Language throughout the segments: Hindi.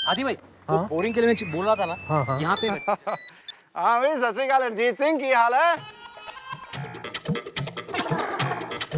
आदि भाई हाँ? वो बोरिंग के लिए मैं बोल रहा था ना। हाँ। यहाँ पे हाँ भाई सत श्री अकाल अरजीत सिंह की हाल है।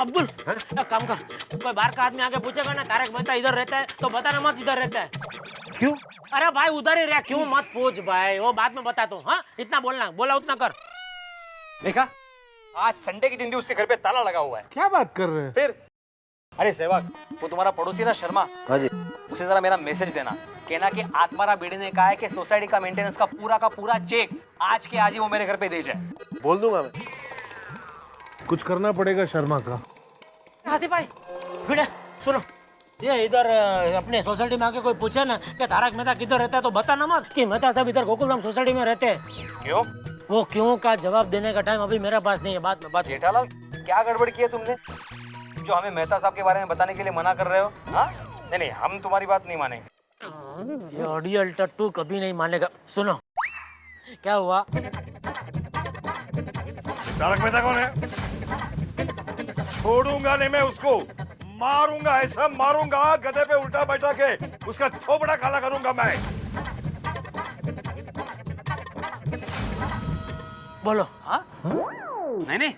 अब्दुल एक काम कर, कोई बाहर का आदमी आके पूछेगा ना तारक मेहता इधर रहता है तो बताना मत इधर रहता है। क्यों? अरे भाई उधर ही रह, क्यों मत पूछ भाई, वो बाद में बताता हूँ। हाँ इतना बोलना, बोला उतना कर। देखा, आज संडे के दिन भी उसके घर पे ताला लगा हुआ है। क्या बात कर रहे हैं? फिर अरे सेवक, वो तुम्हारा पड़ोसी ना शर्मा, हाँ जी। उसे जरा मेरा मैसेज देना, कहना कि आत्मारा बेड़ी ने कहा है कि सोसाइटी का मेंटेनेंस का पूरा चेक आज के आज ही वो मेरे घर पे दे जाए। बोल दूंगा मैं। कुछ करना पड़ेगा शर्मा का। हाथी भाई भिड़े सुनो, ये इधर अपने सोसाइटी में आके कोई पूछे ना कि तारक मेहता किधर रहता है तो बताना मत कि मेहता साहब इधर गोकुलधाम सोसाइटी में रहते हैं। क्यों? वो क्यों का जवाब देने का टाइम अभी मेरे पास नहीं है, बाद में बात। जेठालाल, क्या गड़बड़ की है तुमने जो हमें मेहता साहब के बारे में बताने के लिए मना कर रहे हो? हाँ नहीं नहीं, हम तुम्हारी बात नहीं मानेंगे। ये ऑडियल टट्टू कभी नहीं मानेगा। सुनो क्या हुआ। तारक मेहता कौन है? छोड़ूंगा नहीं मैं उसको, मारूंगा, ऐसा मारूंगा गधे पे उल्टा बैठा के उसका थोबड़ा काला करूंगा मैं। बोलो। हाँ? नहीं नहीं,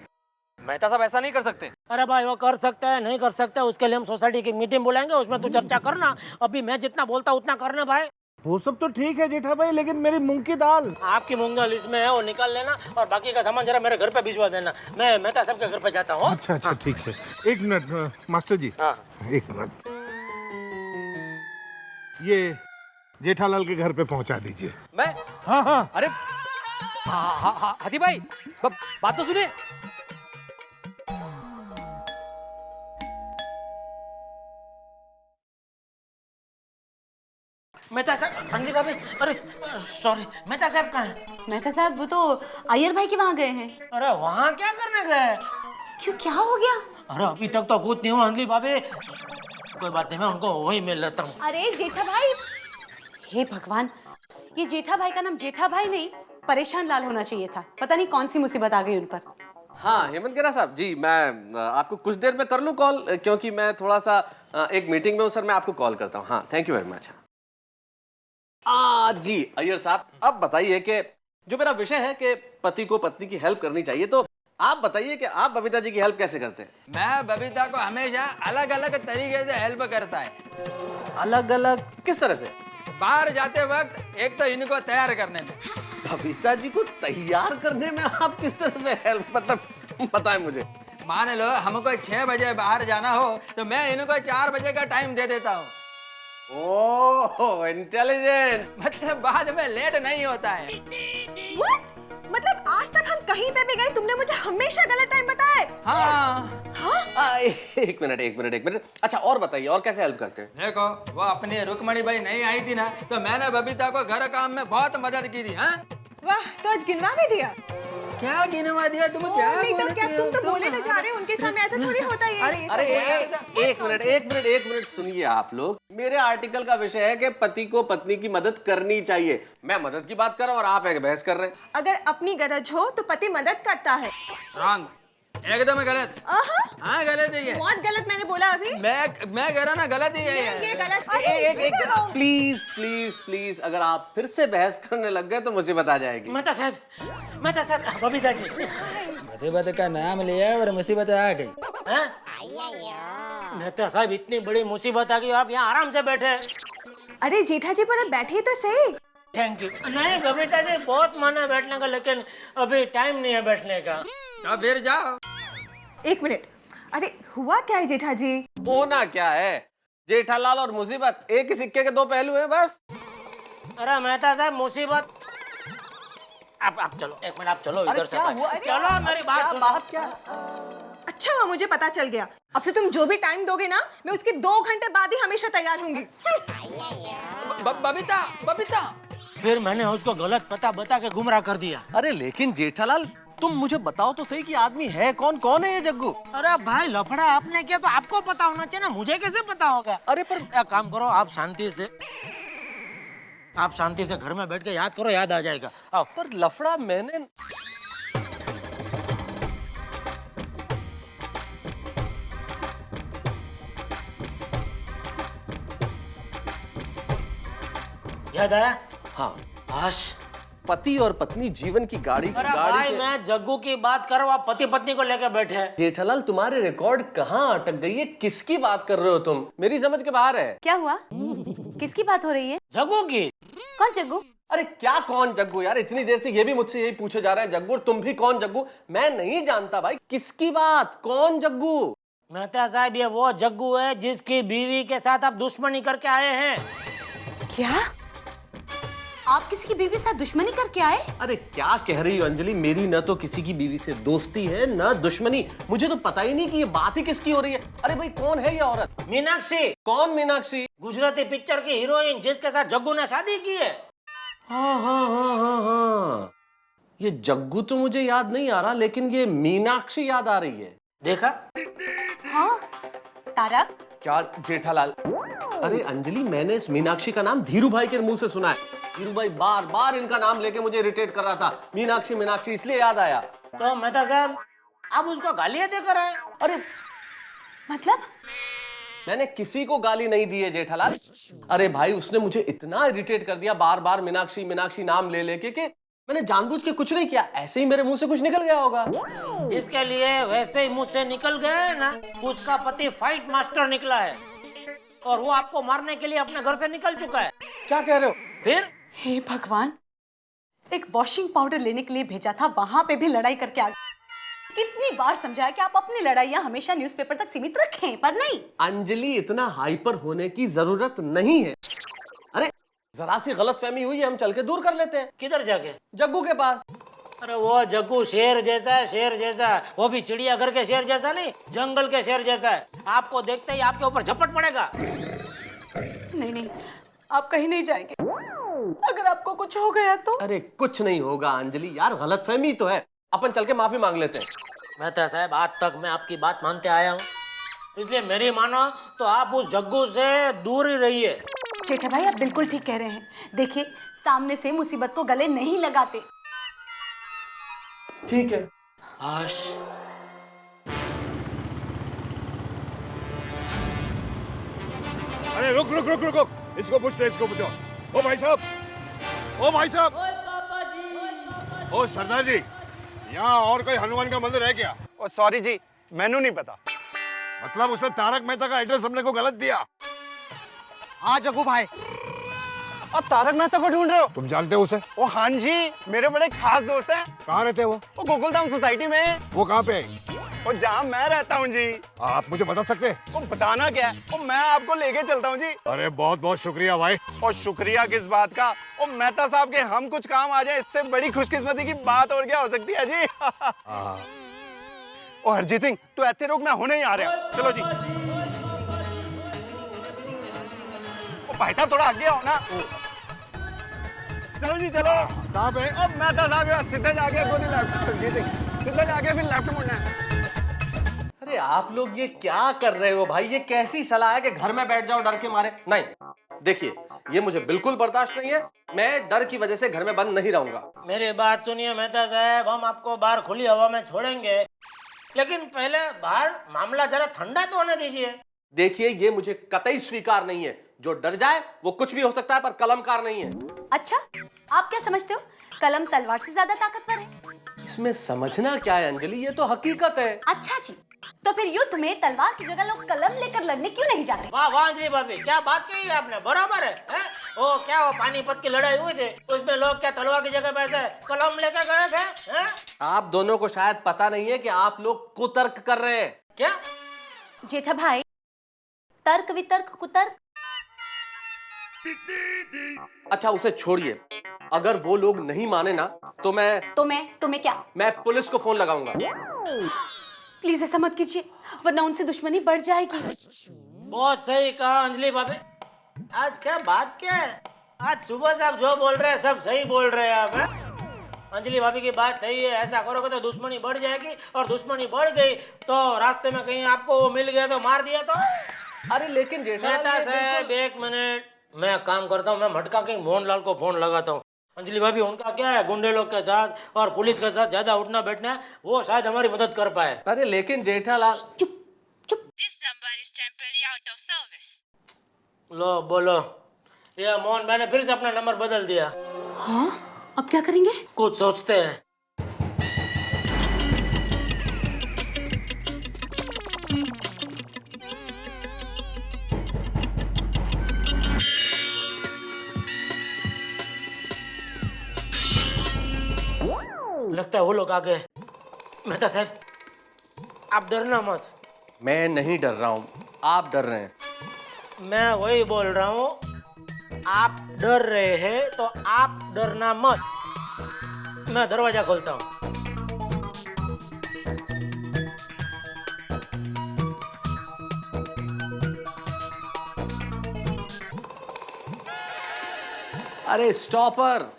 मेहता साहब ऐसा नहीं कर सकते। अरे भाई वो कर सकता है, नहीं कर सकता है, उसके लिए हम सोसाइटी की मीटिंग बुलाएंगे, उसमें तू चर्चा करना। अभी मैं जितना बोलता उतना करना भाई। वो सब तो ठीक है जेठा भाई, लेकिन मेरी मूंग की दाल। आपकी मूंगल इसमें है, वो निकाल लेना और बाकी का सामान जरा मेरे घर पे भिजवा देना। मैं मेहता साहब के घर पे जाता हूँ। अच्छा अच्छा ठीक है। एक मिनट मास्टर जी। हाँ। एक मिनट, ये जेठालाल के घर पे पहुंचा दीजिए। मैं? हाँ हाँ। अरे हाथी भाई, बात तो सुनिए। मेहता साहब, अंजलि भाभी, अरे सॉरी, मेहता साहब कहाँ हैं? मेहता साहब वो तो अय्यर भाई के वहाँ गए हैं। अरे वहाँ क्या करने गए? क्यों, क्या हो गया? अरे अभी तक तो कुछ नहीं हुआ अंजलि भाभी। कोई बात नहीं, मैं उनको वही मिल लेता हूँ। अरे जेठा भाई, हे भगवान, ये जेठा भाई का नाम जेठा भाई नहीं परेशान लाल होना चाहिए था। पता नहीं कौन सी मुसीबत आ गई उन पर। हाँ हेमंत गेरा साहब जी, मैं आपको कुछ देर में कर लूँ कॉल, क्योंकि मैं थोड़ा सा एक मीटिंग में हूँ सर। मैं आपको कॉल करता हूँ। हाँ थैंक यू वेरी मच। जी अय्यर साहब, अब बताइए कि जो मेरा विषय है कि पति को पत्नी की हेल्प करनी चाहिए, तो आप बताइए कि आप बबीता जी की हेल्प कैसे करते हैं? मैं बबीता को हमेशा अलग अलग तरीके से हेल्प करता है। अलग अलग किस तरह से? बाहर जाते वक्त एक तो इनको तैयार करने में। बबीता जी को तैयार करने में आप किस तरह से हेल्प, मतलब बताएं मुझे। मान लो हमको 6 बजे बाहर जाना हो तो मैं इनको 4 बजे का टाइम दे देता हूँ। ओह इंटेलिजेंट। मतलब बाद में लेट नहीं होता है। What? मतलब आज तक हम कहीं पे भी गए तुमने मुझे हमेशा गलत टाइम बताया। हाँ। एक मिनट। अच्छा और बताइए, और कैसे हेल्प करते हैं? देखो वो अपनी रुक्मणी भाई नहीं आई थी ना, तो मैंने बबीता को घर काम में बहुत मदद की थी। हाँ वाह, तो आज गिनवा भी दिया। क्या गिनवा दिया? तुम क्या नहीं तो बोलती क्या, हो? तुम तो बोले तो जा रहे हो, उनके सामने ऐसा थोड़ी होता है। अरे एक मिनट सुनिए आप लोग। मेरे आर्टिकल का विषय है कि पति को पत्नी की मदद करनी चाहिए। मैं मदद की बात कर रहा हूँ और आप एक बहस कर रहे हैं। अगर अपनी गरज हो तो पति मदद करता है। रॉन्ग, एकदम गलत। हाँ गलत है ये। What गलत मैंने बोला अभी? मैं कह रहा ना गलत ही है ये गलत। प्लीज अगर आप फिर से बहस करने लग गए तो मुसीबत आ जाएगी। मेहता साहब, बबीता जी। मुसीबत का नाम लिया और मुसीबत आ गई। हैं? मेहता साहब इतनी बड़ी मुसीबत आ गई, आप यहाँ आराम से बैठे। अरे जेठा जी पर बैठिए तो सही। Thank you. नहीं बबीता जी, बहुत मन है बैठने का, लेकिन अभी टाइम नहीं है बैठने का। तो फिर जाओ। एक मिनट, अरे हुआ क्या है जेठा जी? होना क्या है, जेठालाल और मुसीबत एक ही सिक्के के दो पहलू हैं बस। अरे मेहता साहब मुसीबत, आप चलो, एक मिनट आप चलो इधर से। चलो मेरी बात क्या? अच्छा हुआ मुझे पता चल गया। अब से तुम जो भी टाइम दोगे ना, मैं उसके 2 घंटे बाद ही हमेशा तैयार होंगी। बबीता फिर मैंने उसको गलत पता बता के गुमराह कर दिया। अरे लेकिन जेठालाल, तुम मुझे बताओ तो सही कि आदमी है कौन है ये जग्गू? अरे भाई लफड़ा आपने किया तो आपको पता होना चाहिए ना, मुझे कैसे पता होगा? अरे पर एक काम करो, आप शांति से घर में बैठ के याद करो, याद आ जाएगा। आओ। पर लफड़ा मैंने याद आया? हाँ, बस। पति और पत्नी जीवन की गाड़ी अरे भाई मैं जग्गू की बात कर रहा हूँ, आप पति पत्नी को लेकर बैठे हैं। जेठालाल तुम्हारे रिकॉर्ड कहाँ अटक गई है? किसकी बात कर रहे हो तुम? मेरी समझ के बाहर है। क्या हुआ? किसकी बात हो रही है? जग्गू की। कौन जग्गू? अरे क्या कौन जग्गू यार? इतनी देर से ये भी मुझसे यही पूछे जा रहे हैं जग्गू, तुम भी कौन जग्गू? मैं नहीं जानता भाई, किसकी बात? कौन जग्गू? मेहता साहब ये वो जग्गू है जिसकी बीवी के साथ आप दुश्मनी करके आए हैं। क्या? आप किसी की बीवी के साथ दुश्मनी करके आए? अरे क्या कह रही हो अंजलि? मेरी न तो किसी की बीवी से दोस्ती है न दुश्मनी। मुझे तो पता ही नहीं कि ये बात ही किसकी हो रही है। अरे भाई कौन है ये औरत? मीनाक्षी। कौन मीनाक्षी? गुजराती पिक्चर की हीरोइन जिसके साथ जग्गू ने शादी की है। हाँ। ये जग्गू तो मुझे याद नहीं आ रहा, लेकिन ये मीनाक्षी याद आ रही है। देखा? हाँ तारक। क्या जेठालाल? अरे अंजलि, मैंने इस मीनाक्षी का नाम धीरू भाई के मुंह से सुना है। धीरू भाई बार बार इनका नाम लेके मुझे इरिटेट कर रहा था, मीनाक्षी मीनाक्षी, इसलिए याद आया। तो मेहता साहब आप उसको गालियां देकर आए? अरे मतलब? मैंने किसी को गाली नहीं दी है जेठालाल। अरे भाई उसने मुझे इतना इरिटेट कर दिया बार बार मीनाक्षी मीनाक्षी नाम ले लेके कि मैंने जानबूझ के कुछ नहीं किया, ऐसे ही मेरे मुंह से कुछ निकल गया होगा। जिसके लिए वैसे ही मुंह से निकल गए ना, उसका पति फाइट मास्टर निकला है और वो आपको मारने के लिए अपने घर से निकल चुका है। क्या कह रहे हो? फिर? हे भगवान, एक वॉशिंग पाउडर लेने के लिए भेजा था, वहां पे भी लड़ाई करके आ गए। कितनी बार समझाया कि आप अपनी लड़ाइयां हमेशा न्यूज़पेपर तक सीमित रखें, पर नहीं। अंजलि इतना हाइपर होने की जरूरत नहीं है। अरे जरा सी गलतफहमी हुई है, हम चल के दूर कर लेते हैं। किधर जाके? जग्गू के पास। अरे वो जग्गू शेर जैसा है, शेर जैसा। वो भी चिड़ियाघर के शेर जैसा नहीं, जंगल के शेर जैसा है। आपको देखते ही आपके ऊपर झपट पड़ेगा। नहीं नहीं, आप कहीं नहीं जाएंगे। अगर आपको कुछ हो गया तो? अरे कुछ नहीं होगा अंजलि, यार गलतफहमी तो है, अपन चल के माफी मांग लेते हैं। मेहता साहब आज तक मैं आपकी बात मानते आया हूँ, इसलिए मेरी मानो तो आप उस जग्गू से दूर ही रहिए। जेठा भाई आप बिल्कुल ठीक कह रहे हैं। देखिए सामने से मुसीबत को गले नहीं लगाते। ठीक है। आश। अरे रुक रुक रुक रुक रुक, इसको पूछते इसको पूछो। ओ भाई साहब, ओ भाई साहब, ओ सरदार जी, यहाँ और कोई हनुमान का मंदिर है क्या? ओ सॉरी जी, मैनू नहीं पता। मतलब उसने तारक मेहता का एड्रेस हमने को गलत दिया। हाँ जग्गू भाई, अब तारक मेहता को ढूंढ रहे हो? तुम जानते हो उसे? ओ हाँ जी, मेरे बड़े खास दोस्त हैं। कहाँ रहते हैं वो? वो गोकुलधाम सोसाइटी में। वो कहाँ पे है? वो जहाँ मैं रहता हूँ जी। आप मुझे बता सकते हैं? वो बताना क्या है, वो मैं आपको लेके चलता हूँ जी। अरे बहुत बहुत शुक्रिया भाई। और शुक्रिया किस बात का? वो मेहता साहब के हम कुछ काम आ जाए, इससे बड़ी खुशकिस्मती की बात और क्या हो सकती है जी। ओ हरजीत सिंह, तू ऐसे रोक, मैं होने ही आ रहा हूँ। चलो जी। ओ भाई साहब थोड़ा आगे आओ ना। चलो जी चलो। कहाँ पे? अब मेहता साहब सीधा जाके गोदी लेफ्ट, हरजीत सिंह सीधा जाके फिर लेफ्ट मुड़ना है। अरे आप लोग ये क्या कर रहे हो भाई? ये कैसी सलाह है कि घर में बैठ जाओ डर के मारे? नहीं, देखिए ये मुझे बिल्कुल बर्दाश्त नहीं है। मैं डर की वजह से घर में बंद नहीं रहूंगा। मेरी बात सुनिए मेहता साहब, हम आपको बाहर खुली हवा में छोड़ेंगे, लेकिन पहले बाहर मामला जरा ठंडा तो होने दीजिए। देखिए ये मुझे कतई स्वीकार नहीं है। जो डर जाए वो कुछ भी हो सकता है, पर कलमकार नहीं है। अच्छा, आप क्या समझते हो कलम तलवार से ज्यादा ताकतवर है? इसमें समझना क्या है अंजलि, ये तो हकीकत है। अच्छा जी, तो फिर युद्ध में तलवार की जगह लोग कलम लेकर लड़ने क्यों नहीं जाते? वाह वाह अंजलि भाभी, क्या बात कही है आपने, बराबर है, हैं? वो क्या वो पानीपत की लड़ाई हुई थी, उसमें लोग क्या तलवार की जगह पैसे कलम लेकर गए थे, हैं? आप दोनों को शायद पता नहीं है कि आप लोग कुतर्क कर रहे हैं। क्या? जेठा भाई, तर्क वितर्क कुतर्क। अच्छा उसे छोड़िए, अगर वो लोग नहीं माने ना तो तुम्हें क्या? मैं पुलिस को फोन लगाऊंगा। प्लीज ऐसा मत कीजिए, वरना उनसे दुश्मनी बढ़ जाएगी। बहुत सही कहा अंजलि भाभी। आज क्या बात क्या है, आज सुबह से आप जो बोल रहे हैं सब सही बोल रहे हैं आप, हैं? अंजलि भाभी की बात सही है, ऐसा करोगे तो दुश्मनी बढ़ जाएगी, और दुश्मनी बढ़ गई तो रास्ते में कहीं आपको वो मिल गया तो मार दिया तो। अरे लेकिन जेठालाल मेहता साहब एक मिनट, मैं काम करता हूँ, मैं मटका किंग मोहनलाल को फोन लगाता हूँ। अंजलि भाभी उनका क्या है, गुंडे लोग के साथ और पुलिस के साथ ज्यादा उठना बैठना है, वो शायद हमारी मदद कर पाए। अरे लेकिन जेठालाल। चुप चुप। This number is temporarily out of service. लो बोलो, ये मोहन भाई ने फिर से अपना नंबर बदल दिया। हाँ, अब क्या करेंगे? कुछ सोचते हैं। लगता है वो लोग आ गए। मेहता साहब, आप डरना मत। मैं नहीं डर रहा हूँ, आप डर रहे हैं। मैं वही बोल रहा हूँ, आप डर रहे हैं तो आप डरना मत। मैं दरवाजा खोलता हूँ। अरे स्टॉपर!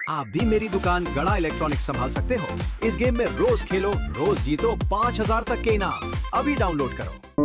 आप भी मेरी दुकान गड़ा इलेक्ट्रॉनिक्स संभाल सकते हो। इस गेम में रोज खेलो, रोज जीतो 5000 तक के इनाम। अभी डाउनलोड करो।